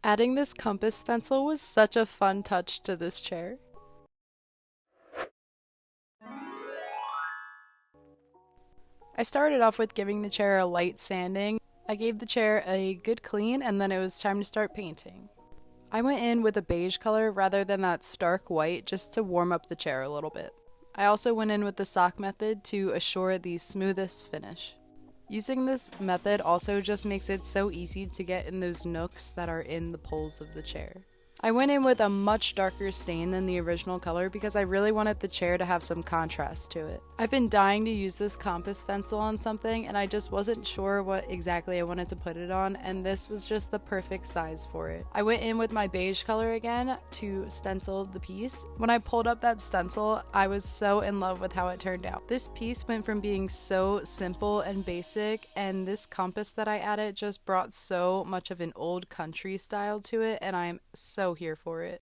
Adding this compass stencil was such a fun touch to this chair. I started off with giving the chair a light sanding. I gave the chair a good clean and then it was time to start painting. I went in with a beige color rather than that stark white just to warm up the chair a little bit. I also went in with the sock method to assure the smoothest finish. Using this method also just makes it so easy to get in those nooks that are in the poles of the chair. I went in with a much darker stain than the original color because I really wanted the chair to have some contrast to it. I've been dying to use this compass stencil on something and I just wasn't sure what exactly I wanted to put it on, and this was just the perfect size for it. I went in with my beige color again to stencil the piece. When I pulled up that stencil, I was so in love with how it turned out. This piece went from being so simple and basic, and this compass that I added just brought so much of an old country style to it, and I'm so here for it.